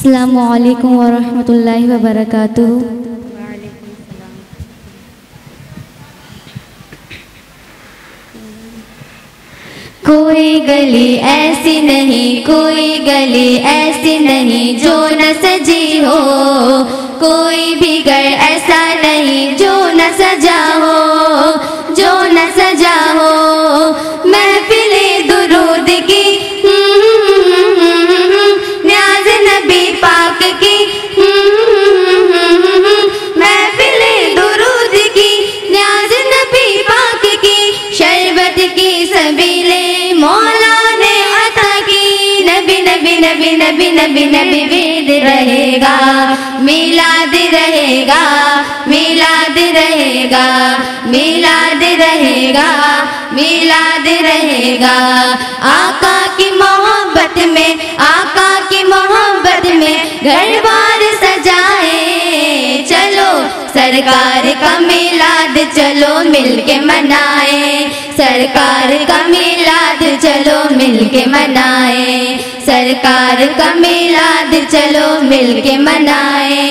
अस्सलामु अलैकुम वरहमतुल्लाहि वबरकातुहू। कोई गली ऐसी नहीं, कोई गली ऐसी नहीं जो न सजी हो, कोई भी घर ऐसा नहीं जो न सजा हो, जो न सजा हो। महफिले दुरूद की न्याज़ नबी पाक की, महफिले दुरूद की न्याज़ नबी पाक की, शरबत की सबीले मौला ने अता की। नबी नबी नबी नबी नबी नबी वेद रहेगा, मिलाद रहेगा, मिलाद रहेगा, मिलाद रहेगा, मिलाद रहेगा। आका की मोहब्बत में, आका की मोहब्बत में घर बार सजाए, चलो सरकार का मिलाद चलो मिलके मनाए, सरकार का मिलाद चलो मिलके मनाए, सरकार का मिलाद चलो मिलके मनाए,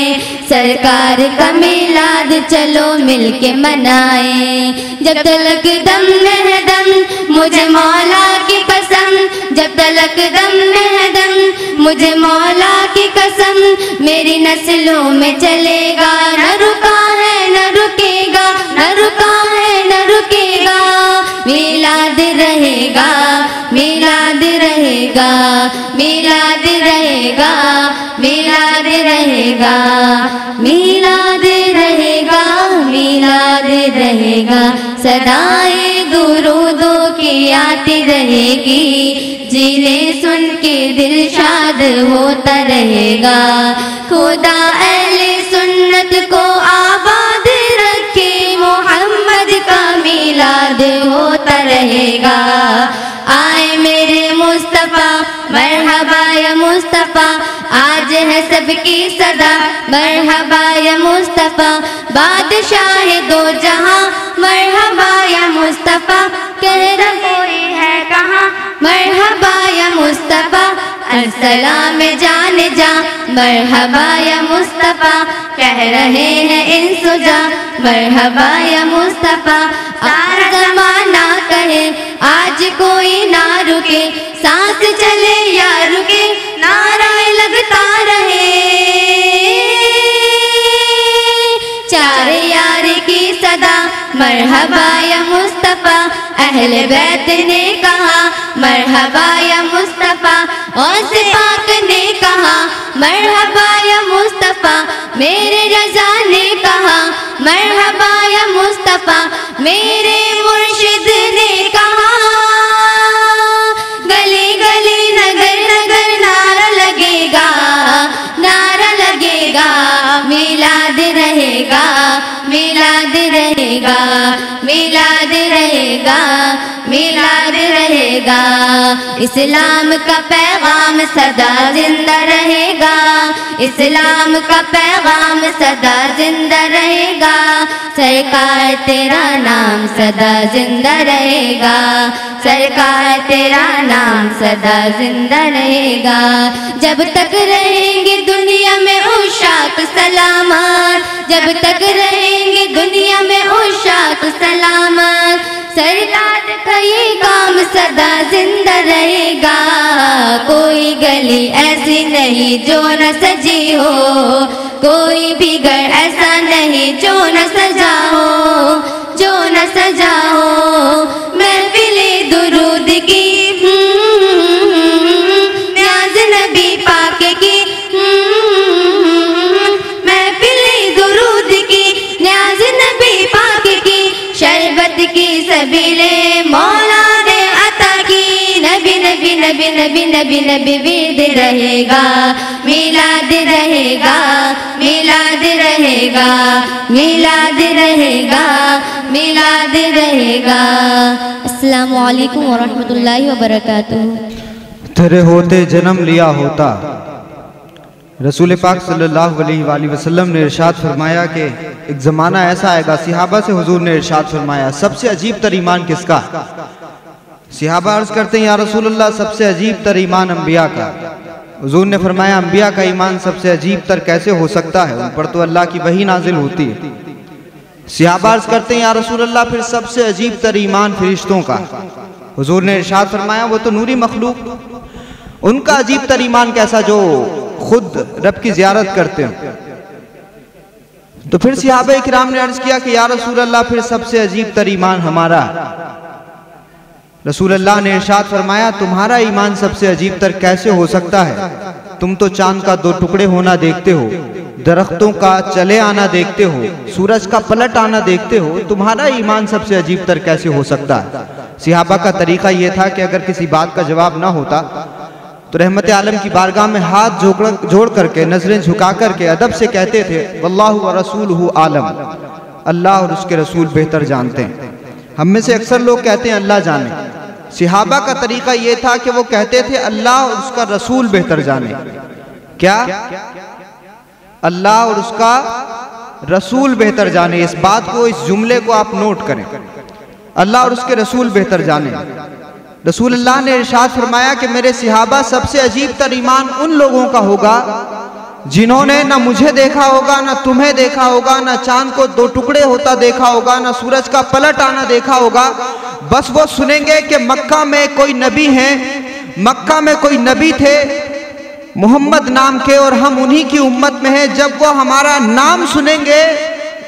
सरकार का मिलाद चलो मिलके मनाए। जब तलक दम है दम मुझे मौला की कसम, जब तलक दम है दम मुझे मौला की कसम, मेरी नस्लों में चलेगा, न रुका है न रुकेगा, न रुका है न रुकेगा। मिलाद रहेगा, मिलाद रहेगा, मिलाद रहेगा, मिलाद रहेगा, मिलाद रहेगा, मिलाद रहेगा। सदाएं दुरूदों की आती रहेगी, जिन्हें सुन के दिल शाद होता रहेगा। खुदा अहले सुन्नत को आबाद रखे, मोहम्मद का मिलाद होता रहेगा। आए मेरे मुस्तफ़ा मरहबा या मुस्तफ़ा, आज है सबकी सदा मरहबा या मुस्तफ़ा। बादशाह दो जहां मरहबा या मुस्तफ़ा, कह रहा कोई है कहाँ मरहबा या मुस्तफ़ा। अस्सलाम जान जा मरहबा या मुस्तफ़ा, कह रहे हैं इंसुजा मरहबा या मुस्तफ़ा। सारा ज़माना कहे आज कोई ना रुके, सांस चले या रुके नारा लगता रहे। चार यार की सदा मरहबा या मुस्तफ़ा, अहले बैत ने कहा मरहबा या मुस्तफ़ा, और पाक ने कहा मरहबा या मुस्तफ़ा, मेरे रज़ा ने कहा मरहबा या मुस्तफ़ा, मेरे मुर्शिद ने कहा। गली गली नगर नगर नारा लगेगा, नारा लगेगा। मिलाद रहेगा, मिलाद रहेगा, मिलाद रहेगा, मिलाद रहेगा। इस्लाम का पैगाम सदा जिंदा रहेगा, इस्लाम का पैगाम सदा जिंदा रहेगा। सरकार तेरा नाम सदा जिंदा रहेगा, सरकार तेरा नाम सदा जिंदा रहेगा। जब तक रहेंगे दुनिया में उशाक सलामत, जब तक रहेंगे दुनिया में उशाक सलामत, सरकार का ये काम सदा जिंदा रहेगा। कोई गली ऐसी नहीं जो न सजी हो, कोई भी घर ऐसा नहीं जो न सजा हो, जो न सजा हो। महफिले दुरूद की न्याज़ नबी पाक की, महफिले दुरूद की न्याज़ नबी पाक की, शरबत की सबीले मौला ने अता की। नबी नबी नबी नबी नबी नबी वेद रहेगा, मिलाद रहेगा, मिलाद रहेगा, मिलाद रहेगा, मिलाद रहेगा। अस्सलामु अलैकुम वरहमतुल्लाहि वबरकातुहू। तेरे होते जन्म लिया होता, रसूल पाक सल्लल्लाहु अलैहि वसल्लम ने इरशाद फरमाया कि एक ज़माना ऐसा आएगा। सिहाबा से हुजूर ने इरशाद फरमाया सबसे अजीब तर ईमान किसका? सिहाबा अर्ज करते हैं या रसूलल्लाह सबसे अजीब तर ईमान अंबिया का। हुजूर ने फरमाया अंबिया का ईमान सबसे अजीब तर कैसे हो सकता है, उन पर तो अल्लाह की वही नाजिल होती है। सहाबा अर्ज़ करते हैं या रसूल अल्लाह फिर सबसे अजीब तर ईमान फरिश्तों का। हुजूर ने इरशाद फरमाया वो तो नूरी मखलूक, उनका अजीब तर ईमान कैसा जो खुद रब की ज़ियारत करते हैं। तो फिर सहाबा किराम ने अर्ज किया कि या रसूल अल्लाह फिर सबसे अजीब तर ईमान हमारा। रसूल अल्लाह ने इरशाद फरमाया तुम्हारा ईमान सबसे अजीब तर कैसे हो सकता है, तुम तो चांद का दो टुकड़े होना देखते हो, दरख्तों का चले आना देखते हो, सूरज का पलट आना देखते हो, तुम्हारा ईमान सबसे अजीब तर कैसे हो सकता है। सहाबा का तरीका यह था कि अगर किसी बात का जवाब ना होता तो रहमत आलम की बारगाह में हाथ जोड़ करके नजरें झुका करके अदब से कहते थे वल्लाहु व रसूलुहु आलम, अल्लाह और उसके रसूल बेहतर जानते हैं। हम में से अक्सर लोग कहते हैं अल्लाह जाने, सहाबा का तरीका यह था कि वो कहते थे अल्लाह और उसका रसूल बेहतर जाने। क्या? अल्लाह और उसका रसूल बेहतर जाने। इस बात को, इस जुमले को आप नोट करें, अल्लाह और उसके रसूल बेहतर जाने। रसूल अल्लाह ने इरशाद फरमाया कि मेरे सहाबा सबसे अजीब तर ईमान उन लोगों का होगा जिन्होंने ना मुझे देखा होगा, ना तुम्हें देखा होगा, ना चांद को दो टुकड़े होता देखा होगा, ना सूरज का पलट आना देखा होगा। बस वो सुनेंगे कि मक्का में कोई नबी है, मक्का में कोई नबी थे मोहम्मद नाम के और हम उन्हीं की उम्मत में हैं। जब वो हमारा नाम सुनेंगे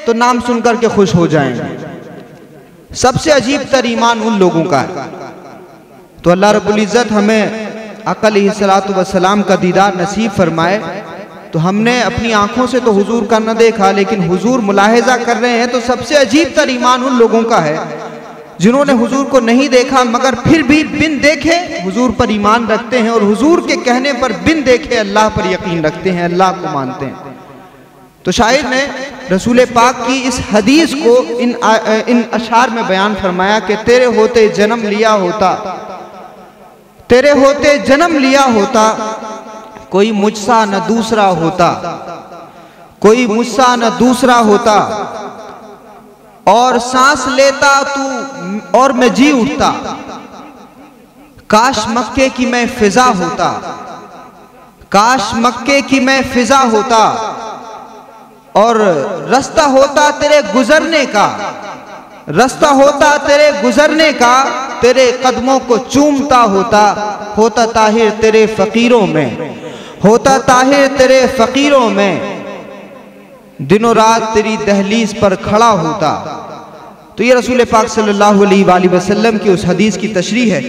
तो नाम सुनकर के खुश हो जाएंगे। सबसे अजीब तर ईमान उन लोगों का है। तो अल्लाह रब्बुल इज़्ज़त हमें आका अलैहिस्सलातु वस्सलाम का दीदार नसीब फरमाए। तो हमने अपनी आंखों से तो हुजूर का न देखा, लेकिन हुजूर मुलाहिजा कर रहे हैं। तो सबसे अजीब तर ईमान उन लोगों का है जिन्होंने हुजूर को नहीं देखा मगर फिर भी बिन देखे हुजूर पर ईमान रखते हैं और हुजूर के कहने पर बिन देखे अल्लाह पर यकीन रखते हैं, अल्लाह को मानते हैं। तो शायर ने रसूल पाक की इस हदीस को इन अशार में बयान फरमाया कि तेरे होते जन्म लिया होता, तेरे होते जन्म लिया होता, कोई मुझसा न दूसरा होता, कोई मुझसा न दूसरा होता, और सांस लेता तू और मैं जी उठता, काश मक्के की मैं फिजा होता, काश मक्के की मैं फिजा होता, और रास्ता होता तेरे गुजरने का, रास्ता होता तेरे गुजरने का, तेरे कदमों को चूमता होता, होता ताहिर तेरे फकीरों में, होता ताहिर तेरे फकीरों में, दिनों रात तेरी दहलीज पर खड़ा होता। तो ये रसूल पाक सल्लल्लाहु अलैहि वसल्लम की उस हदीस की तशरीह है।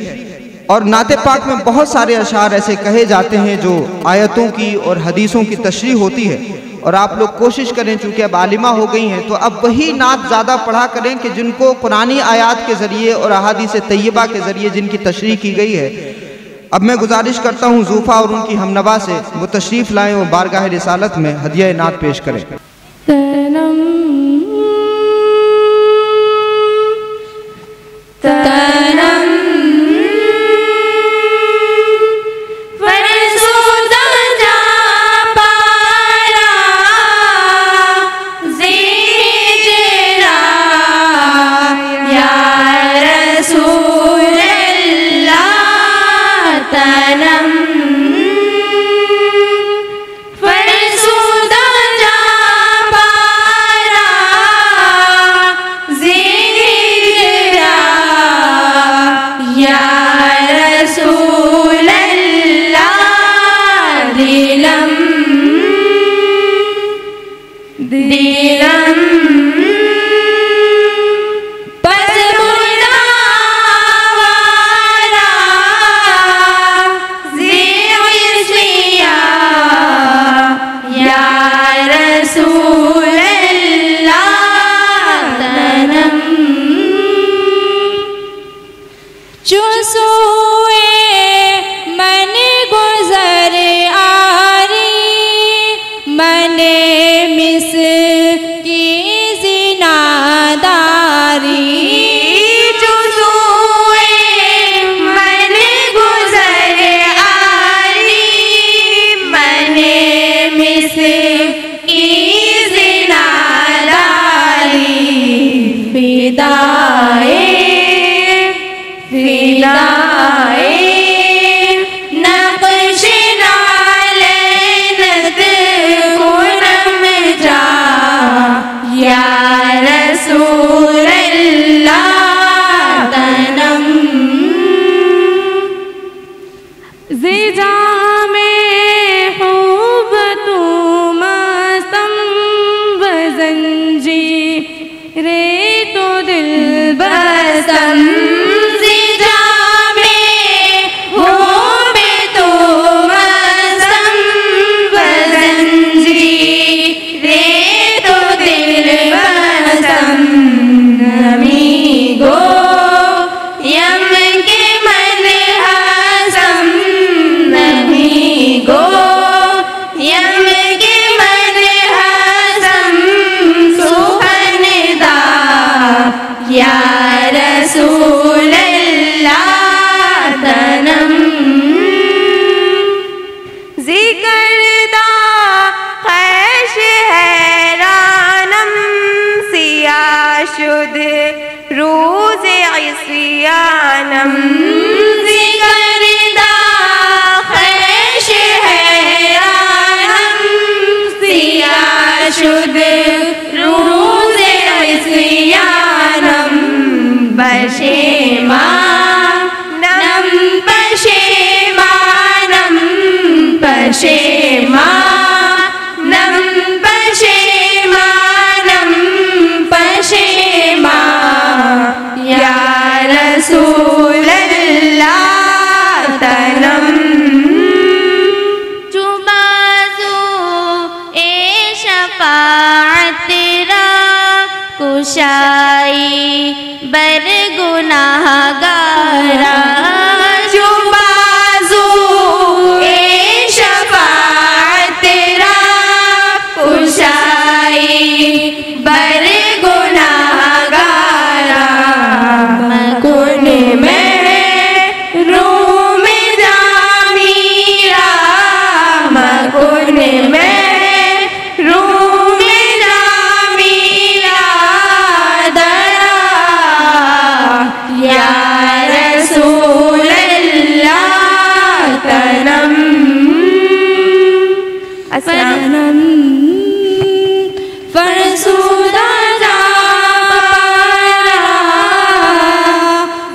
और नाते पाक में बहुत सारे अशार ऐसे कहे जाते हैं जो आयतों की और हदीसों की तशरीह होती है। और आप लोग कोशिश करें, चूंकि अब आलिमा हो गई हैं, तो अब वही नात ज़्यादा पढ़ा करें कि जिनको कुरानी आयात के ज़रिए और अहादीस तैयबा के ज़रिए जिनकी तशरीह की गई है। अब मैं गुजारिश करता हूँ ज़ूफ़ा और उनकी हमनवा से वो तशरीफ़ लाएँ और बारगाह रिसालत में हदिया नात पेश करें। नक्श इस्यानम जिगरदा खैश हैरानम सिया शुद रूज़ इस्यानम पशेमानम पशेमानम पशेमानम पशेमानम पशेमा या रसूल अल्लाह तनम जुबाज़ो ए शफ़ाअत तेरा कुशाई बर गुनाहगारा जुबाज़ो ए शफ़ाअत तेरा कुशाई बर गुनाहगारा मकुन में रूम जामीरा मकुन में रूम जामीरा दरा या रसूल अल्लाह तनम असनम फरसूदा जापारा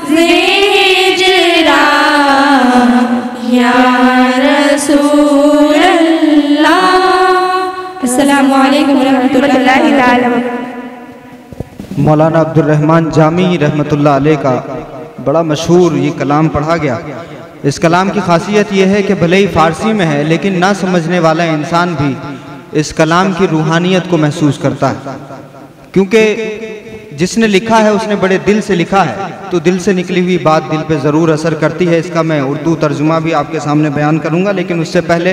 ज़िजरा या रसूल अल्लाह। अस्सलामु अलैकुम रहमतुल्लाहि तआला। मौलाना अब्दुल रहमान जामी रहमतुल्लाह अलैह का बड़ा मशहूर ये कलाम पढ़ा गया। इस कलाम की खासियत यह है कि भले ही फ़ारसी में है लेकिन ना समझने वाला इंसान भी इस कलाम की रूहानियत को महसूस करता है, क्योंकि जिसने लिखा है उसने बड़े दिल से लिखा है, तो दिल से निकली हुई बात दिल पे ज़रूर असर करती है। इसका मैं उर्दू तर्जुमा भी आपके सामने बयान करूँगा, लेकिन उससे पहले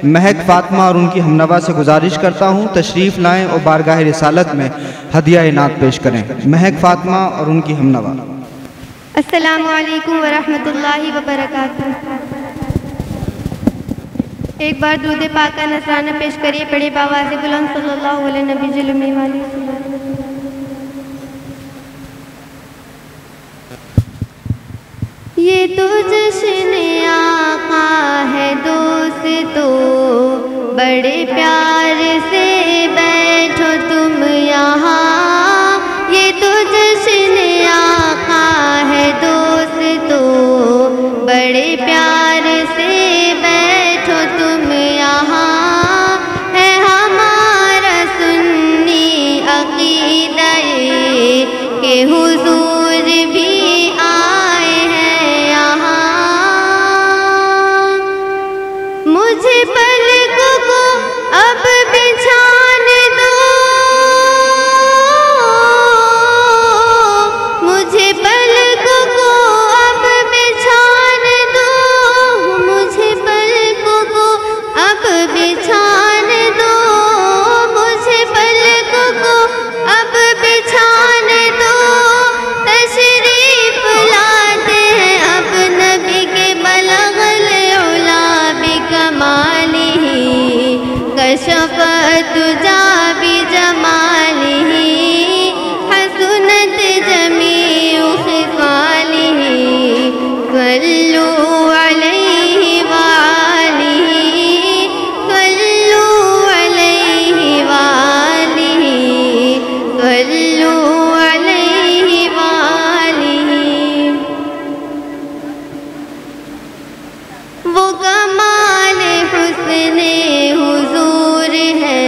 महक फ़ातिमा और उनकी हमनवा से गुजारिश करता हूँ तशरीफ़ लाएँ और बारगाह रिसालत में हदिया इनात पेश करें। महक फ़ातिमा और उनकी हमनवा। अस्सलामु अलैकुम वरहमतुल्लाहि वबरकातुहू। एक बार दूध पाक का नजराना पेश करिए, बड़े बावाज़े बुलंद सल्लल्लाहु अलैहि नबी जुल्मी वाली। ये तो जश्न आका है दोस्तों, बड़े प्यार से बैठो तुम यहाँ। ये तो जश्न आका है दोस्तों, बड़े प्यार से बैठो तुम यहाँ। है हमारा सुन्नी अक़ीदा के हुजूर भी आए हैं यहाँ। मुझे पलकों को अब बिछाने दो, मुझे पलकों को अब बिछाने दो, मुझे पलकों को अब बिछाने दो, मुझे पलकों को अब बिछाने दो। तशरीफ लाते हैं अब नबी के बलगल उला बिकमालिही, कशफत जा बिजमालिही, हसनत जमीउ खिसालिही, सल्लू अलैहि वालिही, सल्लू अलैहि वालिही, सल्लू अलैहि वालिही। वो कमाल हुस्ने हुजूर है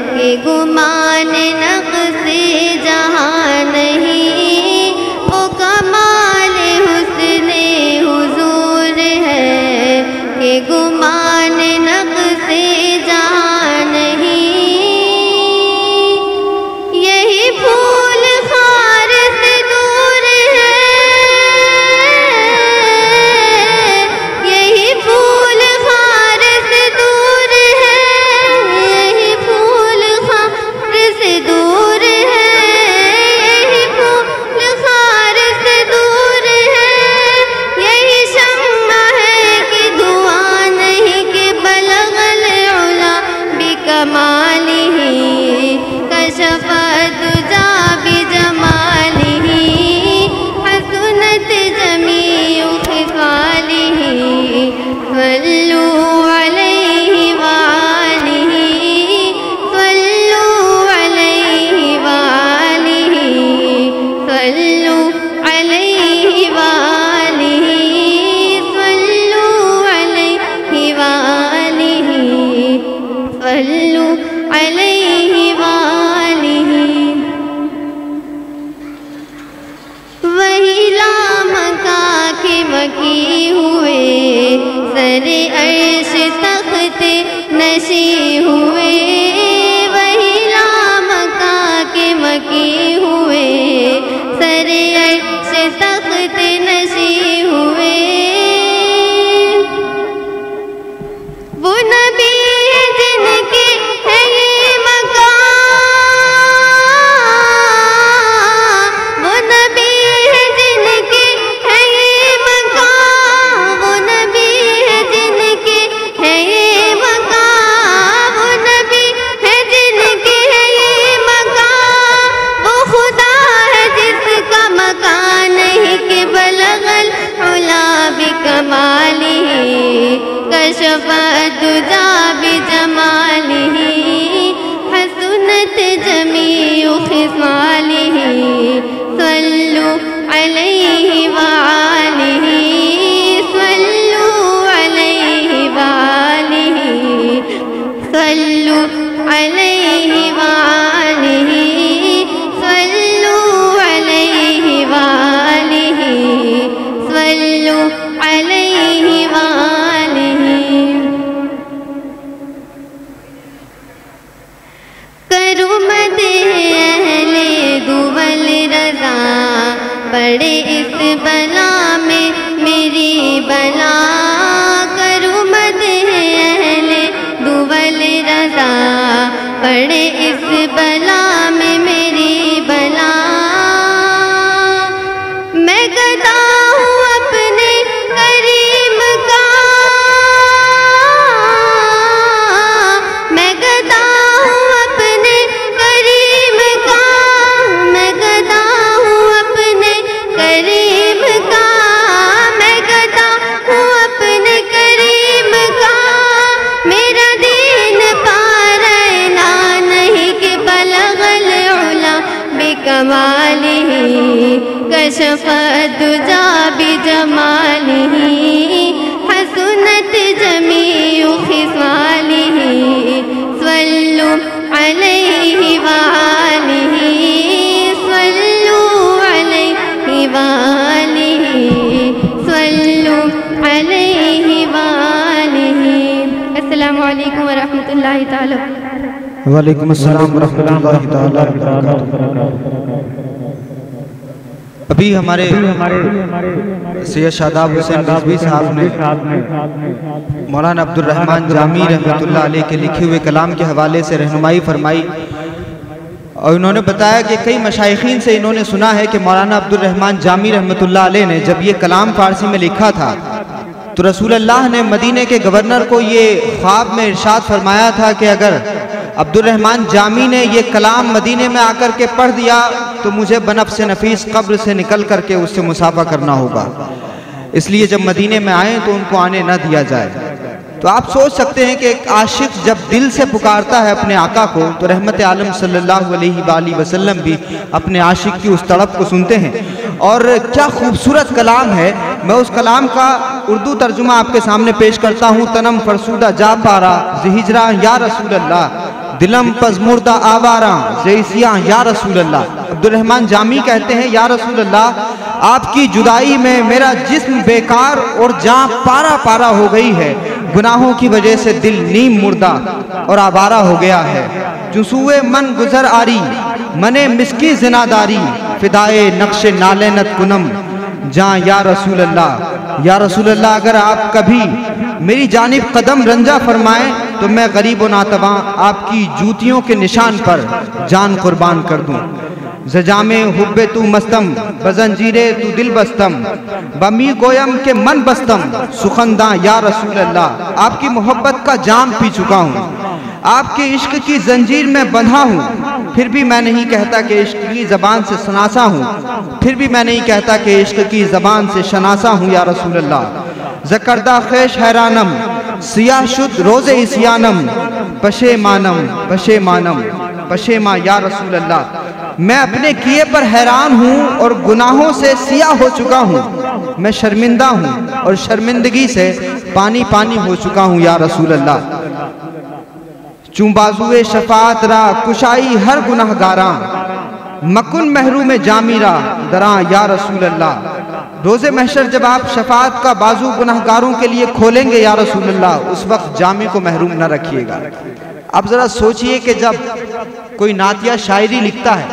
कि गुमान नक़्से जहाँ नहीं। वो कमाल हुस्ने कशफ़द्दुजा बिजमालिही हसनत जमीउ खिसालिही सल्लु अलैहि वालिही सल्लु अलैहि वालिही सल्लु अलैहि वालिही सल्लु अलैहि वालिही सल्लु अलैहि वालिही। करूँ मदह अहले दुवल रज़ा पड़े इस बला में मेरी बला। करूँ मदह अहले दुवल रज़ा पड़े इस बला में मेरी बला। मैं गदा हूँ अपने करीम का, मैं गदा हूँ अपने करीम का, मैं गदा हूँ अपने करीम का, मैं गदा हूँ अपने करीम का। मेरा दीन पारना नहीं कि बलगल उला बिकमालिही कशफ़द्दुजा बिजमालिही हसनत जमीउ खिसालिही सल्लु अलैहि वालिही सल्लु अलैहि वालिही सल्लु अलैहि वालिही। अस्सलामु अलैकुम व रहमतुल्लाहि ताला। वालेकुम अस्सलाम व रहमतुल्लाहि ताला व बरकातहू। अभी हमारे सैयद शादाब हुसैन रिजवी साहब ने मौलाना अब्दुल रहमान जामी रहमतुल्लाह अलैह के लिखे हुए कलाम के हवाले से रहनुमाई फरमाई और इन्होंने बताया कि कई मशाइखीन से इन्होंने सुना है कि मौलाना अब्दुल रहमान जामी रहमतुल्लाह अलैह ने जब ये कलाम फारसी में लिखा था तो रसूलुल्लाह ने मदीने के गवर्नर को ये ख्वाब में इरशाद फरमाया था कि अगर अब्दुल रहमान जामी ने ये कलाम मदीने में आकर के पढ़ दिया तो मुझे बनफ्स नफीस कब्र से निकल करके उससे मुसाफा करना होगा, इसलिए जब मदीने में आए तो उनको आने न दिया जाए। तो आप सोच सकते हैं कि एक आशिक जब दिल से पुकारता है अपने आका को तो रहमत आलम सल्लल्लाहु अलैहि वसल्लम भी अपने आशिक की उस तड़प को सुनते हैं। और क्या खूबसूरत कलाम है। मैं उस कलाम का उर्दू तर्जुमा आपके सामने पेश करता हूँ। तनम फरसूदा जा पारा ज़िहिजरा या रसूल अल्लाह दिलम पज़मुर्दा आवारा ज़ैसिया या रसूल अल्लाह। अब्दुल रहमान जामी कहते हैं या रसूल अल्लाह आपकी जुदाई में मेरा जिस्म बेकार और जान पारा पारा हो गई है, गुनाहों की वजह से दिल नीम मुर्दा और आवारा हो गया है। जुसूए मन गुजर आरी मने मिसकी जिनादारी फिदाए नक्शे नालेनत कुनम जहाँ या रसूल अल्लाह। या रसूल अल्लाह अगर आप कभी मेरी जानिब कदम रंजा फरमाएं तो मैं गरीब व नातवा आपकी जूतियों के निशान पर जान कुर्बान कर दूं। ज़जामे हुब्बे तू मस्तम बजंजीरे तू दिल बस्तम बमी गोयम के मन बस्तम सुखंदा या रसूल अल्लाह। आपकी मोहब्बत का जाम पी चुका हूँ, आपके इश्क की जंजीर में बंधा हूँ, फिर भी मैं नहीं कहता कि इश्क की ज़बान से शनासा हूँ, फिर भी मैं नहीं कहता कि इश्क की ज़बान से शनासा हूँ या रसूल अल्लाह। ज़करदा ख़ैश हैरानम सियाह शुद रोज़े इस्यानम पशेमानम पशेमानम पशेमा या रसूल अल्लाह। मैं अपने किए पर हैरान हूँ और गुनाहों से सियाह हो चुका हूँ, मैं शर्मिंदा हूँ और शर्मिंदगी से पानी पानी हो चुका हूँ या रसूल अल्लाह। चुंबाजुए शफात रा कुशाई हर गुनाहगारा मकुन महरूम जामीरा दरा या रसूल अल्लाह। रोज़े महशर जब आप शफात का बाजू गुनाहगारों के लिए खोलेंगे या रसूल अल्लाह उस वक्त जामी को महरूम न रखिएगा। आप ज़रा सोचिए कि जब कोई नातिया शायरी लिखता है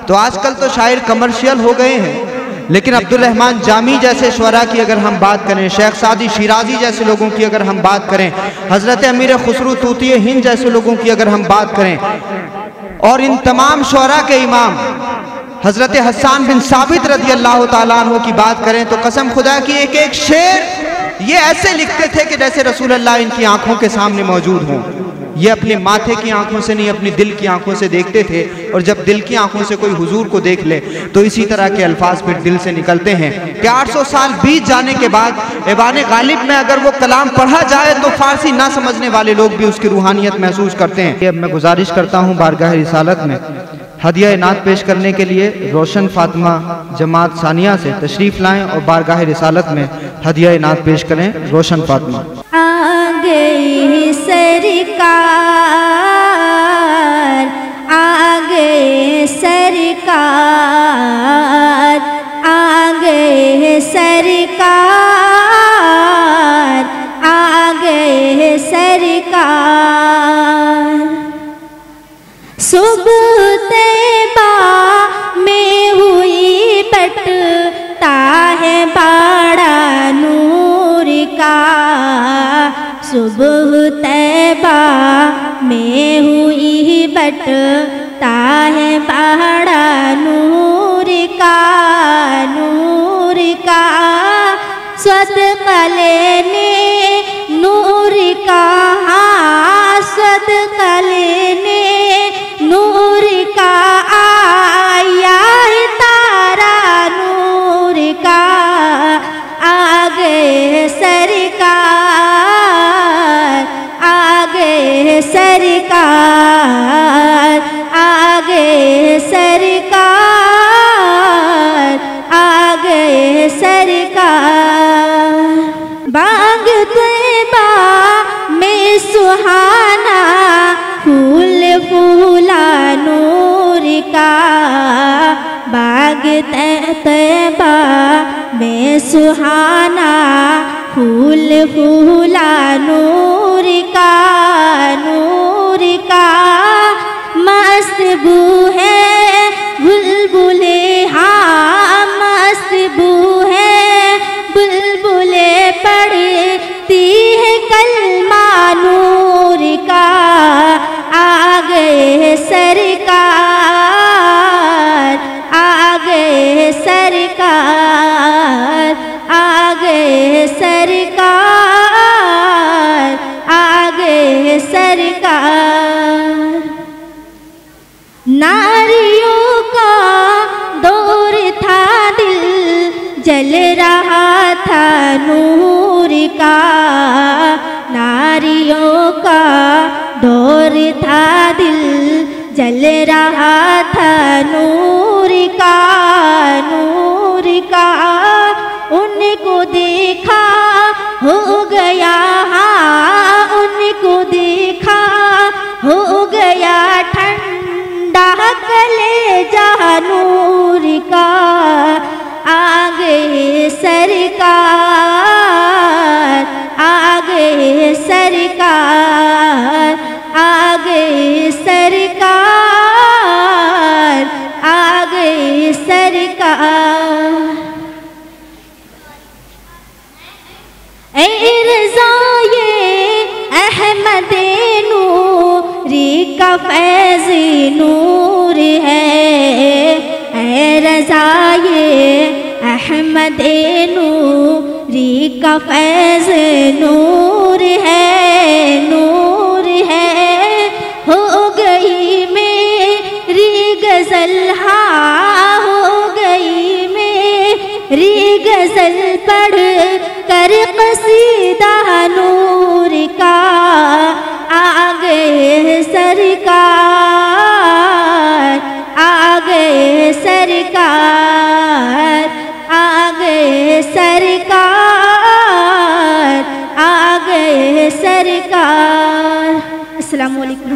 तो आजकल तो शायर कमर्शियल हो गए हैं, लेकिन अब्दुल रहमान जामी जैसे शुअरा की अगर हम बात करें, शेख सादी शिराजी जैसे लोगों की अगर हम बात करें, हज़रत अमीर खुसरू तूती हिंद जैसे लोगों की अगर हम बात करें और इन तमाम शुअरा के इमाम हज़रत हसन बिन साबित रज़ी अल्लाह ताला अन्हु की बात करें तो कसम खुदा की एक एक शेर ये ऐसे लिखते थे कि जैसे रसूल अल्लाह इनकी आंखों के सामने मौजूद हों। ये अपने माथे की आंखों से नहीं, अपनी दिल की आंखों से देखते थे। और जब दिल की आंखों से कोई हुजूर को देख ले तो इसी तरह के अल्फाज फिर दिल से निकलते हैं कि 800 साल बीत जाने के बाद ऐवान गालिब में अगर वो कलाम पढ़ा जाए तो फारसी ना समझने वाले लोग भी उसकी रूहानियत महसूस करते हैं। अब मैं गुजारिश करता हूँ बारगाह रिसालत में हदिया नात पेश करने के लिए रोशन फातिमा जमात सानिया से तशरीफ़ लाएं और बारगाह रिसालत में हदिया नात पेश करें। रोशन फातिमा। आ गई सरकार, आ गए सरकार, आ गए सरकार, आ गए सरकार। सुबह तैबा में हुई बटता है बाड़ा नूर का, सुबह तैबा में हुई बटता है बाड़ा नूर का, नूर का। सदका लेने नूर का, सदका लेने नूर का आया है तारा नूर का। आ गए सरकार, आ गए सरकार, आ गए सरकार, आ गए सरकार। बाग तैबा में सुहाना फूल फूला नूर का, बाग तैबा में सुहाना फूल फूला नूर का, नूर का। मस्त बू है बुलबुले, हाँ मस्त बू है बुलबुले पढ़ती है कलमा नूर का। आ गए सरकार, आ गए सरकार, आ गए सरकार, आ गए सरकार। नारियों का दौर था, दिल जल रहा था नूर का, नारियों का दौर था, दिल जल रहा था नूर का, नूर का। उनको देखा हो गया, हाँ उनको देखा हो गया ठंडा कलेजा नूर का। आ गए सरकार, आ गए सरकार, आ गए सरकार, आ गए सरकार। ए रज़ाए अहमदे नूरी का फैज़ नूर है, ए रज़ाए अहमदे नूरी का फैज़ नूर है, नूर है। हो गई मेरी गज़ल, हाँ हो गई मेरी गज़ल पढ़ कर कसीदा नूर का। आ गए सरकार, आ गए सरकार, आ गए सरकार, आ गए सरकार। अस्सलामु अलैकुम।